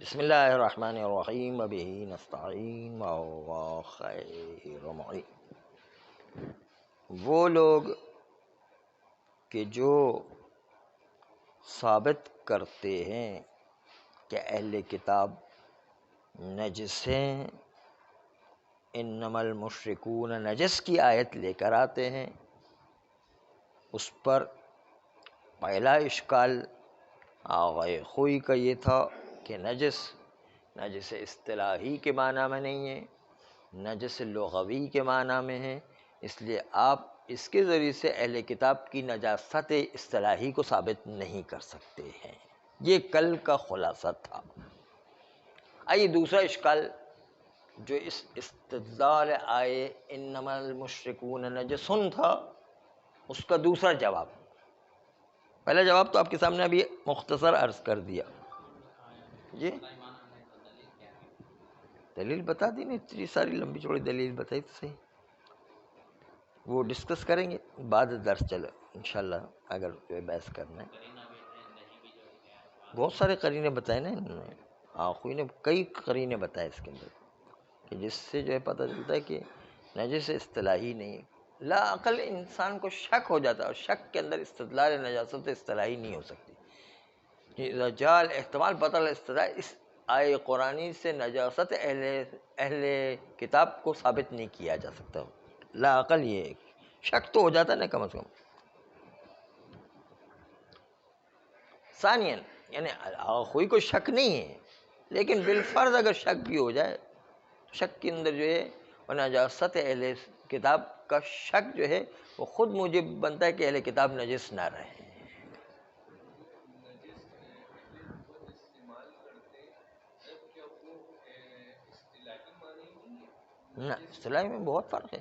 بسم اللہ الرحمن الرحیم وبہ نستعین واللہ خیر معین۔ وہ لوگ کہ جو ثابت کرتے ہیں کہ اہل کتاب نجس ہیں، انما المشرکون نجس کی آیت لے کر آتے ہیں، اس پر پہلا اشکال آغائے خوئی کا یہ تھا کہ نجس اصطلاحی کے معنی میں نہیں ہے، نجس لغوی کے معنی میں ہے، اس لیے آپ اس کے ذریعے سے اہل کتاب کی نجاست اصطلاحی کو ثابت نہیں کر سکتے ہیں۔ یہ کل کا خلاصہ تھا۔ آئیے دوسرا اشکال جو اس استدلال آئے انما المشرکون نجسن تھا، اس کا دوسرا جواب، پہلا جواب تو آپ کے سامنے ابھی مختصر عرض کر دیا۔ جی دلیل بتا دی نا، اتنی ساری لمبی چوڑی دلیل بتائی تو صحیح، وہ ڈسکس کریں گے بعد درس، چلو انشاءاللہ اگر بحث کرنا ہے۔ بہت سارے قرینے بتائے نا انہوں نے، آخوی نے کئی قرینے بتائے اس کے اندر، کہ جس سے جو ہے پتہ چلتا ہے کہ نجس اصطلاحی نہیں ہے۔ لا عقل انسان کو شک ہو جاتا ہے، اور شک کے اندر استدلال نجاست اصطلاحی نہیں ہو سکتی۔ جال احتمال بطل استدلال اس آئے قرآنی سے نجاست اہل کتاب کو ثابت نہیں کیا جا سکتا۔ لا عقل یہ شک تو ہو جاتا نا کم از کم۔ ثانیاً یعنی کوئی کو شک نہیں ہے، لیکن بالفرض اگر شک بھی ہو جائے، شک کے اندر جو ہے وہ نجاست اہل کتاب کا شک جو ہے وہ خود موجب بنتا ہے کہ اہل کتاب نجس نہ رہے۔ نہ اصطلاحی میں بہت فرق ہے۔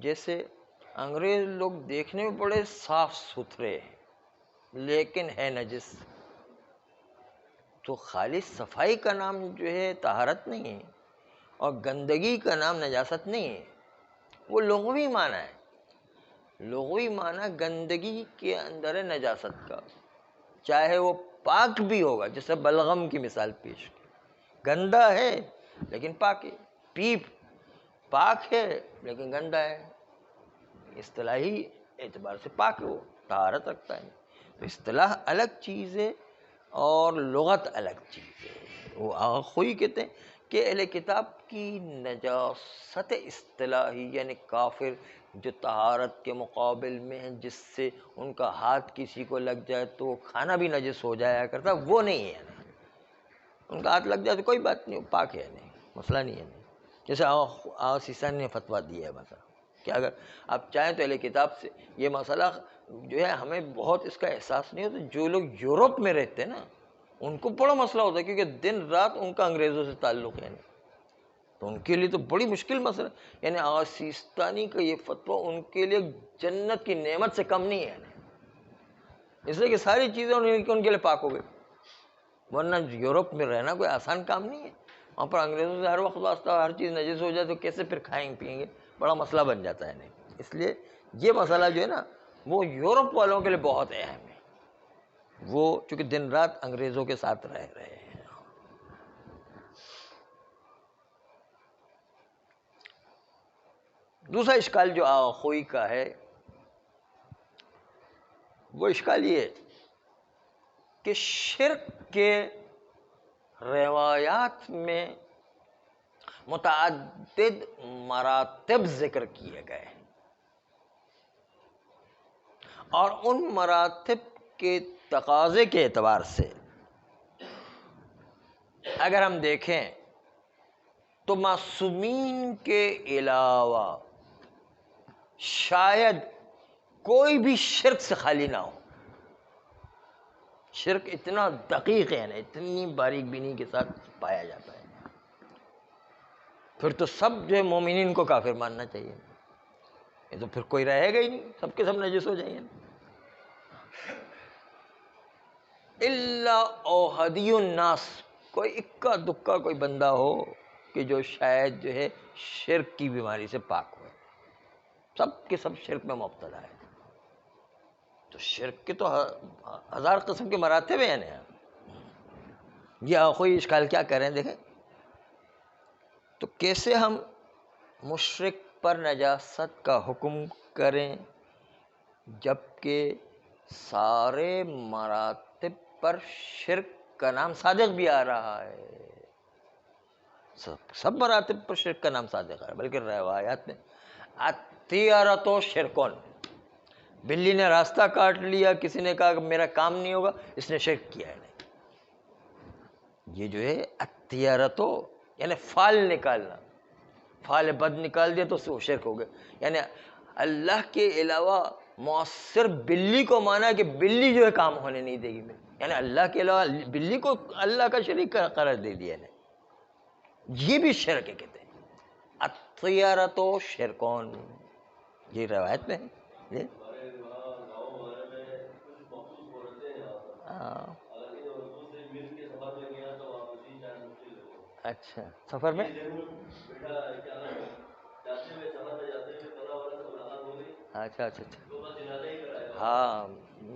جیسے انگریز لوگ دیکھنے میں بڑے صاف ستھرے ہیں لیکن ہے نجس، تو خالص صفائی کا نام جو ہے طہارت نہیں ہے، اور گندگی کا نام نجاست نہیں ہے، وہ لغوی معنی ہے۔ لغوی معنی گندگی کے اندر ہے نجاست کا، چاہے وہ پاک بھی ہوگا، جیسے بلغم کی مثال پیش کی، گندا ہے لیکن پاک ہے، پیپ پاک ہے لیکن گندا ہے، اصطلاحی اعتبار سے پاک ہے، وہ طہارت رکھتا ہے۔ تو اصطلاح الگ چیز ہے اور لغت الگ چیز ہے۔ وہ آخوئی کہتے ہیں کہ اہل کتاب کی نجاست اصطلاحی یعنی کافر جو طہارت کے مقابل میں ہیں، جس سے ان کا ہاتھ کسی کو لگ جائے تو وہ کھانا بھی نجس ہو جایا کرتا، وہ نہیں ہے۔ ان کا ہاتھ لگ جائے تو کوئی بات نہیں، پاک ہے، نہیں مسئلہ نہیں ہے۔ جیسے سیسانی نے فتویٰ دیا ہے مثلا کہ اگر آپ چاہیں تو اہل کتاب سے یہ مسئلہ جو ہے ہمیں بہت اس کا احساس نہیں ہوتا، جو لوگ یورپ میں رہتے ہیں نا ان کو بڑا مسئلہ ہوتا ہے، کیونکہ دن رات ان کا انگریزوں سے تعلق ہے، تو ان کے لیے تو بڑی مشکل مسئلہ، یعنی سیستانی کا یہ فتویٰ ان کے لیے جنت کی نعمت سے کم نہیں ہے، اس لیے کہ ساری چیزیں ان کے لیے پاک ہو گئی، ورنہ یورپ میں رہنا کوئی آسان کام نہیں ہے، وہاں پر انگریزوں سے ہر وقت واسطہ، ہر چیز نجس ہو جائے تو کیسے پھر کھائیں پیئیں گے، بڑا مسئلہ بن جاتا ہے۔ نہیں، اس لیے یہ مسئلہ جو ہے نا وہ یورپ والوں کے لیے بہت اہم ہے، وہ چونکہ دن رات انگریزوں کے ساتھ رہ رہے ہیں۔ دوسرا اشکال جو آخوئی کا ہے وہ اشکال یہ ہے کہ شرک کے روایات میں متعدد مراتب ذکر کیے گئے، اور ان مراتب کے تقاضے کے اعتبار سے اگر ہم دیکھیں تو معصومین کے علاوہ شاید کوئی بھی شرک سے خالی نہ ہو۔ شرک اتنا دقیق ہے نا، اتنی باریک بینی کے ساتھ پایا جاتا ہے، پھر تو سب جو ہے مومنین کو کافر ماننا چاہیے، یہ تو پھر کوئی رہے گا ہی نہیں، سب کے سب نجس ہو جائیں گے۔ الا اوحدی الناس، کوئی اکا دکا کوئی بندہ ہو کہ جو شاید جو ہے شرک کی بیماری سے پاک ہو، سب کے سب شرک میں مبتلا ہے۔ تو شرک کے تو ہزار قسم کے مراتب ہیں نا، یہ آخوئی اشکال کیا کریں دیکھیں تو کیسے ہم مشرک پر نجاست کا حکم کریں جبکہ سارے مراتب پر شرک کا نام صادق بھی آ رہا ہے، سب مراتب پر شرک کا نام صادق ہے، بلکہ روایات میں الطیرۃ شرکن، بلی نے راستہ کاٹ لیا، کسی نے کہا کہ میرا کام نہیں ہوگا، اس نے شرک کیا ہے۔ یہ جو ہے الطیرۃ یعنی فال نکالنا، فال بد نکال دیا تو وہ شرک ہو گیا، یعنی اللہ کے علاوہ مؤثر بلی کو مانا کہ بلی جو ہے کام ہونے نہیں دے گی، یعنی اللہ کے علاوہ بلی کو اللہ کا شریک قرار دے دیا ہے، یہ بھی شرک ہے کہتے ہیں الطیرۃ شرکون، یہ روایت میں ہے۔ ہاں اچھا سفر میں اچھا اچھا اچھا ہاں،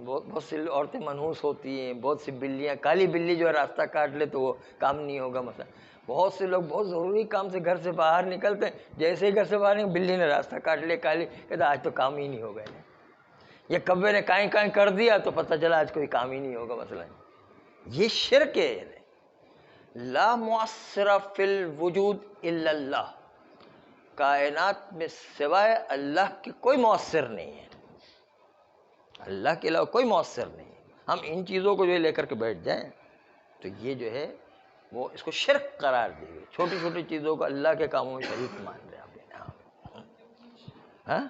بہت سی عورتیں منحوس ہوتی ہیں، بہت سی بلیاں، کالی بلی جو ہے راستہ کاٹ لے تو وہ کام نہیں ہوگا مثلا، بہت سے لوگ بہت ضروری کام سے گھر سے باہر نکلتے ہیں، جیسے ہی گھر سے باہر نکل بلی نے راستہ کاٹ لیا، کالی کہتا آج تو کام ہی نہیں ہوگا، یا کبے نے کائیں کائیں کر دیا تو پتہ چلا آج کوئی کام ہی نہیں ہوگا مثلا، یہ شرک ہے۔ لا مؤثر فی الوجود الا اللہ، کائنات میں سوائے اللہ کے کوئی مؤثر نہیں ہے، اللہ کے علاوہ کوئی مؤثر نہیں ہے، ہم ان چیزوں کو جو لے کر کے بیٹھ جائیں تو یہ جو ہے وہ اس کو شرک قرار دی گئی، چھوٹی چھوٹی چیزوں کو اللہ کے کاموں میں شریک مان رہے ہیں۔ ہاں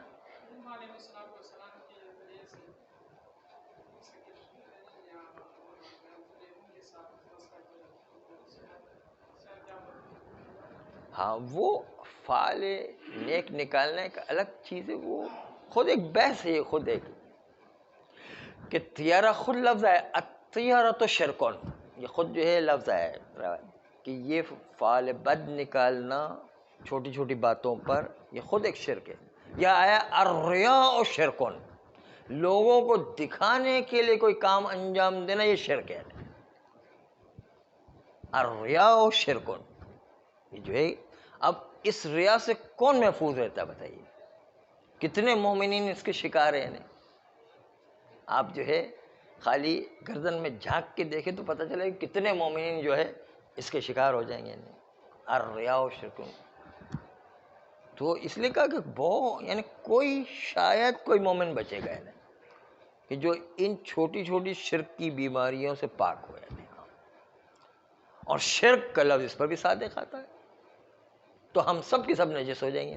ہاں وہ فعال نیک نکالنے کا الگ چیز ہے، وہ خود ایک بحث ہے، خود ایک کہ طیارہ خود لفظ ہے، الطیارۃ شرکن، یہ خود جو ہے لفظ ہے کہ یہ فعال بد نکالنا چھوٹی چھوٹی باتوں پر یہ خود ایک شرک ہے، یا آیا الریاء شرکن، لوگوں کو دکھانے کے لیے کوئی کام انجام دینا یہ شرک ہے، الریاء شرکن، یہ جو ہے اب اس ریا سے کون محفوظ رہتا ہے بتائیے، کتنے مومنین اس کے شکار ہیں، آپ جو ہے خالی گردن میں جھانک کے دیکھیں تو پتہ چلے کہ کتنے مومنین جو ہے اس کے شکار ہو جائیں گے، الریاء شرکن، تو اس لیے کہا کہ یعنی کوئی شاید کوئی مومن بچے گا نہیں کہ جو ان چھوٹی چھوٹی شرک کی بیماریوں سے پاک ہو جائے، اور شرک کا لفظ اس پر بھی صادق آتا ہے، تو ہم سب کے سب نجس ہو جائیں گے،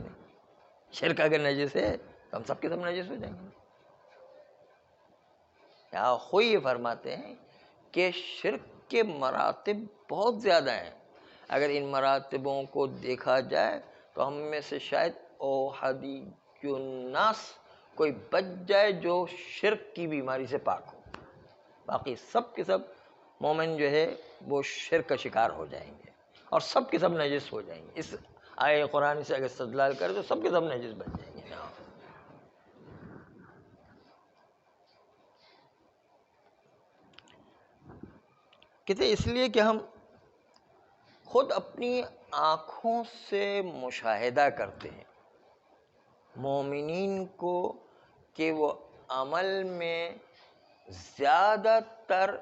شرک اگر نجس ہے تو ہم سب کے سب نجس ہو جائیں گے۔ یا خود یہ فرماتے ہیں کہ شرک کے مراتب بہت زیادہ ہیں، اگر ان مراتبوں کو دیکھا جائے تو ہم میں سے شاید اوحدی الناس کوئی بچ جائے جو شرک کی بیماری سے پاک ہو، باقی سب کے سب مومن جو ہے وہ شرک کا شکار ہو جائیں گے اور سب کے سب نجس ہو جائیں گے، اس آئے قرآن سے اگر استدلال کرے تو سب کے سب نجس بن جائیں گے۔ کہتے اس لیے کہ ہم خود اپنی آنکھوں سے مشاہدہ کرتے ہیں مومنین کو کہ وہ عمل میں زیادہ تر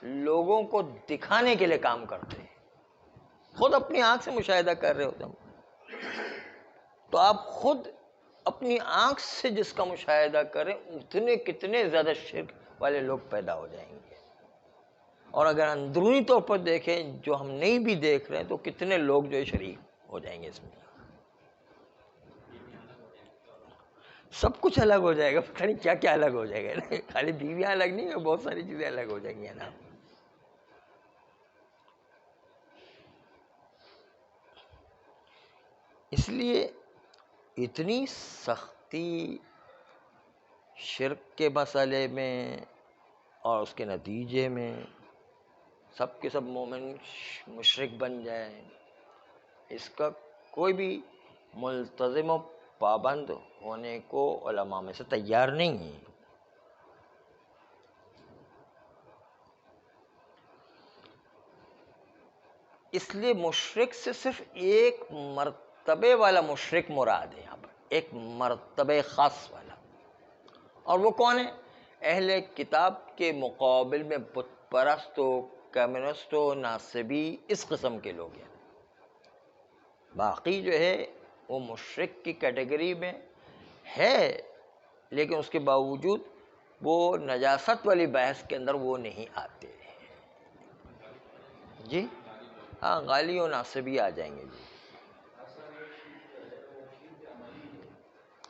لوگوں کو دکھانے کے لیے کام کرتے ہیں، خود اپنی آنکھ سے مشاہدہ کر رہے ہوتے ہیں، تو آپ خود اپنی آنکھ سے جس کا مشاہدہ کریں اتنے کتنے زیادہ شرک والے لوگ پیدا ہو جائیں گے، اور اگر اندرونی طور پر دیکھیں جو ہم نہیں بھی دیکھ رہے ہیں تو کتنے لوگ جو شریک ہو جائیں گے، اس میں سب کچھ الگ ہو جائے گا، پتہ نہیں کیا کیا الگ ہو جائے گا، خالی بیویاں الگ نہیں، بہت ساری چیزیں الگ ہو جائیں گی نا۔ اس لیے اتنی سختی شرک کے مسئلے میں اور اس کے نتیجے میں سب کے سب مومن مشرک بن جائیں، اس کا کوئی بھی ملتزم و پابند ہونے کو علماء میں سے تیار نہیں ہے۔ اس لیے مشرک سے صرف ایک مرتبے والا مشرک مراد ہے یہاں پر، ایک مرتبے خاص والا، اور وہ کون ہے؟ اہل کتاب کے مقابل میں بت پرست و کمیونسٹ و ناصبی اس قسم کے لوگ ہیں. باقی جو ہے وہ مشرک کی کیٹیگری میں ہے، لیکن اس کے باوجود وہ نجاست والی بحث کے اندر وہ نہیں آتے. جی ہاں، غالی و ناصبی آ جائیں گے. جی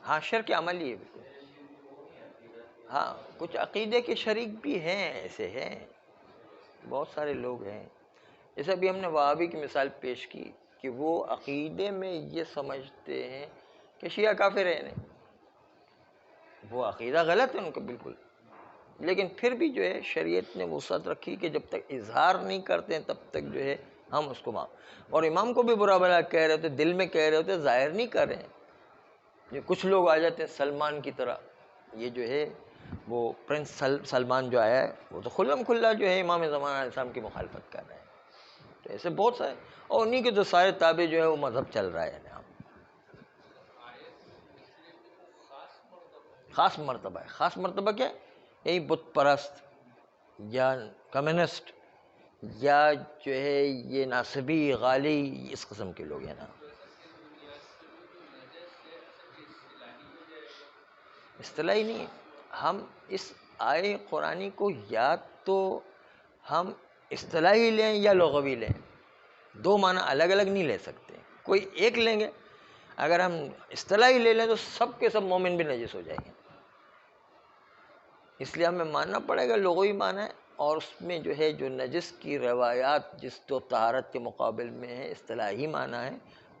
ہاں، شرک عملی ہے بالکل. ہاں، کچھ عقیدے کے شریک بھی ہیں، ایسے ہیں بہت سارے لوگ ہیں. جیسے ابھی ہم نے وہابی کی مثال پیش کی کہ وہ عقیدے میں یہ سمجھتے ہیں کہ شیعہ کافر ہیں. نہیں، وہ عقیدہ غلط ہے ان کا بالکل، لیکن پھر بھی جو ہے شریعت نے وسعت رکھی کہ جب تک اظہار نہیں کرتے ہیں تب تک جو ہے ہم اس کو اور امام کو بھی برا بھلا کہہ رہے ہوتے، دل میں کہہ رہے ہوتے، ظاہر نہیں کر رہے ہیں. یہ کچھ لوگ آ جاتے ہیں سلمان کی طرح، یہ جو ہے وہ پرنس سلمان جو آیا ہے وہ تو کھلم کھلا جو ہے امام زمان علیہ السلام کی مخالفت کر رہے ہیں. تو ایسے بہت سارے، اور انہی کے تو سارے تابع جو ہے وہ مذہب چل رہا ہے. خاص مرتبہ ہے. خاص مرتبہ کیا ہے؟ یہی بت پرست یا کمیونسٹ یا جو ہے یہ ناصبی غالی اس قسم کے لوگ ہیں نا. اصطلاحی نہیں ہے. ہم اس آئے قرآنی کو یا تو ہم اصطلاحی لیں یا لغوی لیں، دو معنی الگ الگ نہیں لے سکتے. کوئی ایک لیں گے، اگر ہم اصطلاحی لے لیں تو سب کے سب مومن بھی نجس ہو جائیں گے. اس لیے ہمیں ماننا پڑے گا لغوی معنی ہے، اور اس میں جو ہے جو نجس کی روایات جس تو طہارت کے مقابل میں ہے اصطلاحی معنی ہے،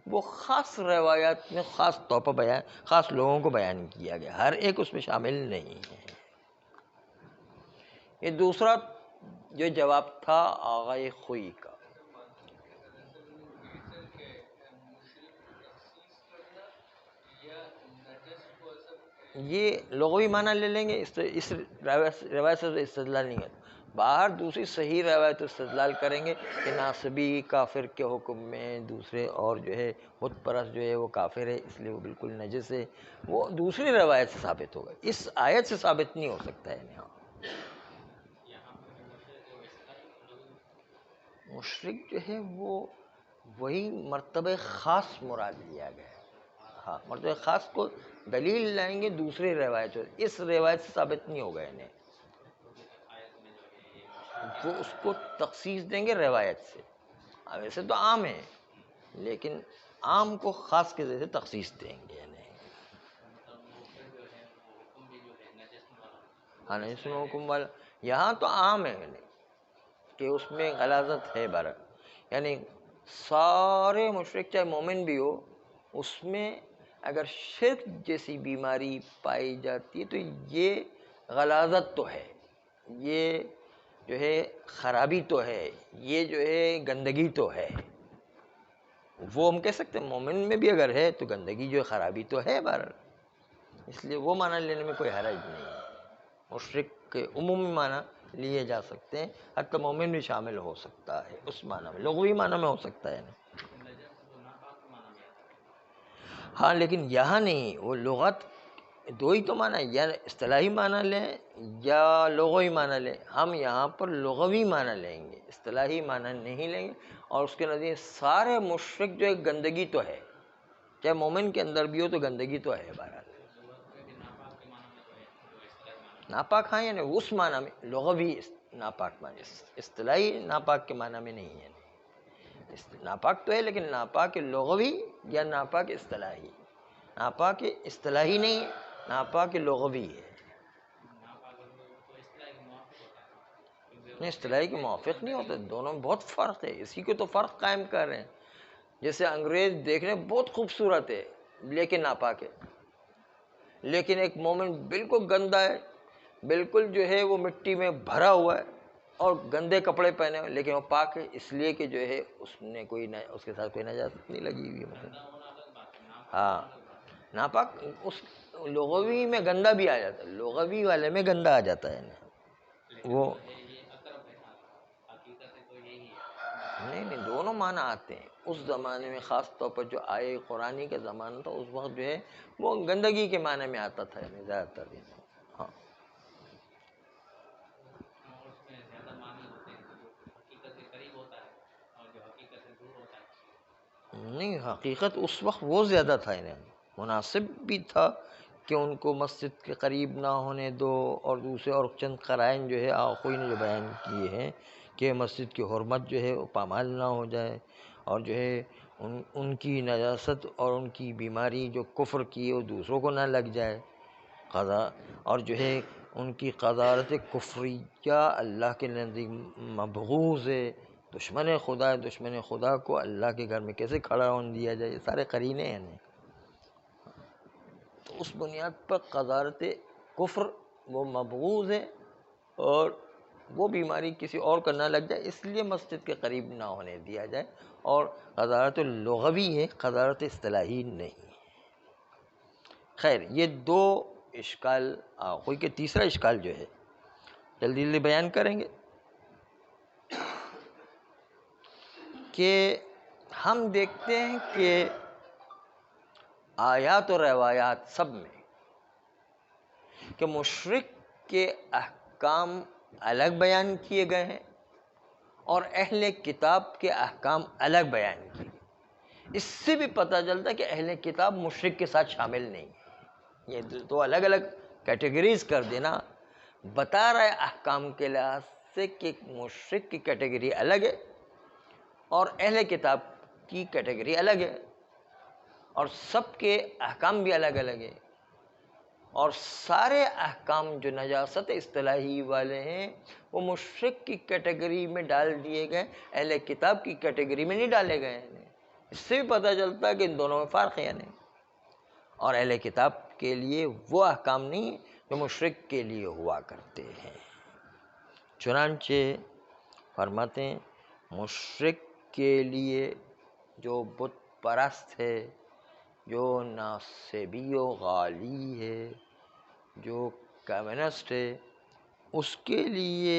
وہ خاص روایات میں خاص طور پر بیان، خاص لوگوں کو بیان کیا گیا، ہر ایک اس میں شامل نہیں ہے. یہ دوسرا جو جواب تھا آغائے خوئی کا. یہ لغوی معنی لے لیں گے، اس روایت سے استدلال نہیں کرتے. باہر دوسری صحیح روایت استدلال کریں گے کہ ناصبی کافر کے حکم میں دوسرے، اور جو ہے بت پرست جو ہے وہ کافر ہے اس لیے وہ بالکل نجس ہے، وہ دوسری روایت سے ثابت ہوگا، اس آیت سے ثابت نہیں ہو سکتا ہے. مشرک جو ہے وہ وہی مرتبہ خاص مراد لیا گیا ہے. ہاں، مرتبہ خاص کو دلیل لائیں گے دوسری روایت، اس روایت سے ثابت نہیں ہوگا انہیں، وہ اس کو تخصیص دیں گے روایت سے. ویسے تو عام ہے لیکن عام کو خاص کے ذریعے تخصیص دیں گے. ہاں، نجس حکم والا یہاں تو عام ہے کہ اس میں غلاظت ہے برا، یعنی سارے مشرک چاہے مومن بھی ہو، اس میں اگر شرک جیسی بیماری پائی جاتی ہے تو یہ غلاظت تو ہے، یہ جو ہے خرابی تو ہے، یہ جو ہے گندگی تو ہے. وہ ہم کہہ سکتے ہیں مومن میں بھی اگر ہے تو گندگی جو ہے خرابی تو ہے بہرحال، اس لیے وہ معنی لینے میں کوئی حرج نہیں ہے. مشرک کے عمومی معنی لیے جا سکتے ہیں، حتی مومن بھی شامل ہو سکتا ہے اس معنی میں، لغوی معنی میں ہو سکتا ہے. ہاں لیکن یہاں نہیں، وہ لغت دو ہی تو معنی ہے، یا اصطلاحی معنی لیں یا لغوی معنی لیں. ہم یہاں پر لغوی معنی لیں گے، اصطلاحی معنی نہیں لیں گے. اور اس کے نتیجے سارے مشرک جو ہے گندگی تو ہے، چاہے مومن کے اندر بھی ہو تو گندگی تو ہے بہرحال. ناپاک ہاں، یعنی اس معنی میں لغوی ناپاک معنی، اصطلاحی ناپاک کے معنی میں نہیں ہے. ناپاک تو ہے لیکن ناپاک لغوی یا ناپاک اصطلاحی. ناپاک اصطلاحی نہیں، ناپاک لغوی ہے. اصطلاحی کے موافق نہیں ہوتے، دونوں میں بہت فرق ہے، اسی کو تو فرق قائم کر رہے ہیں. جیسے انگریز دیکھنے بہت خوبصورت ہے لیکن ناپاک ہے، لیکن ایک مومن بالکل گندا ہے، بالکل جو ہے وہ مٹی میں بھرا ہوا ہے اور گندے کپڑے پہنے ہوئے، لیکن وہ پاک ہے اس لیے کہ جو ہے اس نے کوئی اس کے ساتھ کوئی نجاست نہیں لگی ہوئی ہے. ہاں، ناپاک اس لغوی میں گندا بھی آ جاتا ہے، لغوی والے میں گندا آ جاتا ہے وہ. نہیں دونوں معنی آتے ہیں. اس زمانے میں خاص طور پر جو آئے قرآنی کا زمانہ تھا اس وقت جو ہے وہ گندگی کے معنی میں آتا تھا یعنی زیادہ تر. ہاں نہیں حقیقت اس وقت وہ زیادہ تھا انہیں مناسب بھی تھا کہ ان کو مسجد کے قریب نہ ہونے دو، اور دوسرے اور چند قرائن جو ہے آخوئی نے جو بیان کیے ہیں کہ مسجد کی حرمت جو ہے وہ پامال نہ ہو جائے، اور جو ہے ان کی نجاست اور ان کی بیماری جو کفر کی ہے وہ دوسروں کو نہ لگ جائے قضا، اور جو ہے ان کی قذارت کفریہ اللہ کے نزدیک مبغوض ہے، دشمن خدا ہے، دشمن خدا کو اللہ کے گھر میں کیسے کھڑا ہونے دیا جائے، یہ سارے قرینے ہیں. تو اس بنیاد پر قذارت کفر وہ مبغوض ہے، اور وہ بیماری کسی اور کو نہ لگ جائے اس لیے مسجد کے قریب نہ ہونے دیا جائے. اور قذارت لغوی ہے، قذارت اصطلاحی نہیں. خیر یہ دو اشکال کوئی کہ تیسرا اشکال جو ہے جلدی جلدی بیان کریں گے کہ ہم دیکھتے ہیں کہ آیات و روایات سب میں کہ مشرک کے احکام الگ بیان کیے گئے ہیں اور اہل کتاب کے احکام الگ بیان کیے گئے. اس سے بھی پتہ چلتا ہے کہ اہل کتاب مشرک کے ساتھ شامل نہیں ہے. یہ دو الگ الگ کیٹیگریز کر دینا بتا رہا ہے احکام کے لحاظ سے کہ مشرک کی کیٹیگری الگ ہے اور اہل کتاب کی کیٹیگری الگ ہے، اور سب کے احکام بھی الگ الگ ہیں. اور سارے احکام جو نجاست اصطلاحی والے ہیں وہ مشرک کی کیٹیگری میں ڈال دیے گئے، اہل کتاب کی کیٹیگری میں نہیں ڈالے گئے ہیں. اس سے بھی پتہ چلتا ہے کہ ان دونوں میں فرق ہے نہیں. اور اہل کتاب کے لیے وہ احکام نہیں جو مشرک کے لیے ہوا کرتے ہیں. چنانچہ فرماتے ہیں مشرک کے لیے جو بت پرست ہے، جو ناصبی و غالی ہے، جو کمیونسٹ ہے، اس کے لیے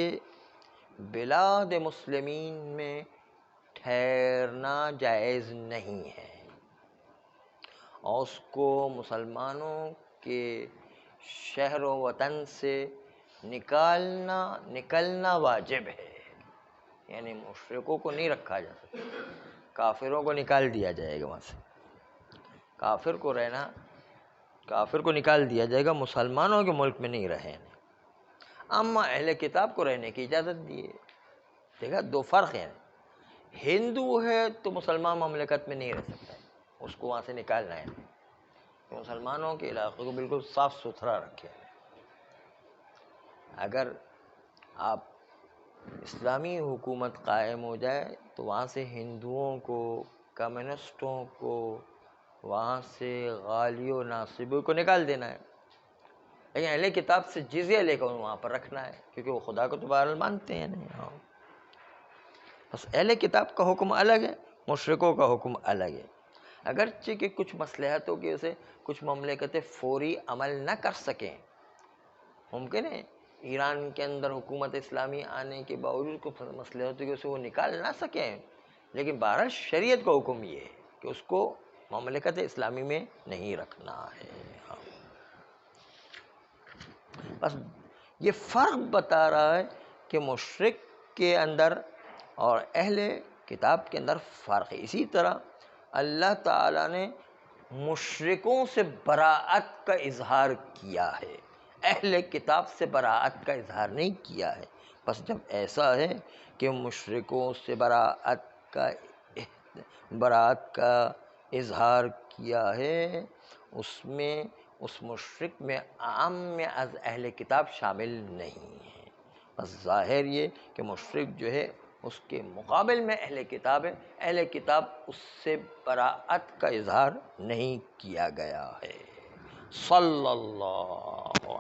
بلاد مسلمین میں ٹھہرنا جائز نہیں ہے، اور اس کو مسلمانوں کے شہر و وطن سے نکلنا واجب ہے. یعنی مشرکوں کو نہیں رکھا جا سکتا، کافروں کو نکال دیا جائے گا وہاں سے، کافر کو نکال دیا جائے گا، مسلمانوں کے ملک میں نہیں رہیں. اما اہل کتاب کو رہنے کی اجازت دی ہے. دیکھا دو فرق ہیں. ہندو ہے تو مسلمان مملکت میں نہیں رہ سکتا، اس کو وہاں سے نکالنا ہے. مسلمانوں کے علاقے کو بالکل صاف ستھرا رکھے. اگر آپ اسلامی حکومت قائم ہو جائے تو وہاں سے ہندوؤں کو، کمیونسٹوں کو، وہاں سے غالی و ناصبوں کو نکال دینا ہے، لیکن اہل کتاب سے جزیہ لے کر وہاں پر رکھنا ہے، کیونکہ وہ خدا کو تو بہرحال مانتے ہیں نہیں. بس اہل کتاب کا حکم الگ ہے، مشرکوں کا حکم الگ ہے. اگرچہ کہ کچھ مصلحتوں کی وجہ سے کچھ مملکتیں فوری عمل نہ کر سکیں، ممکن ہے ایران کے اندر حکومت اسلامی آنے کے باوجود کچھ مصلحتوں کی وجہ سے وہ نکال نہ سکیں، لیکن بہرحال شریعت کا حکم یہ ہے کہ اس کو مملکت اسلامی میں نہیں رکھنا ہے. بس یہ فرق بتا رہا ہے کہ مشرک کے اندر اور اہل کتاب کے اندر فرق ہے. اسی طرح اللہ تعالیٰ نے مشرکوں سے براءت کا اظہار کیا ہے، اہل کتاب سے براءت کا اظہار نہیں کیا ہے. بس جب ایسا ہے کہ مشرکوں سے براءت کا اظہار کیا ہے، اس میں اس مشرک میں عام میں از اہل کتاب شامل نہیں ہے. بس ظاہر یہ کہ مشرک جو ہے اس کے مقابل میں اہل کتاب ہے، اہل کتاب اس سے براءت کا اظہار نہیں کیا گیا ہے. صلی اللہ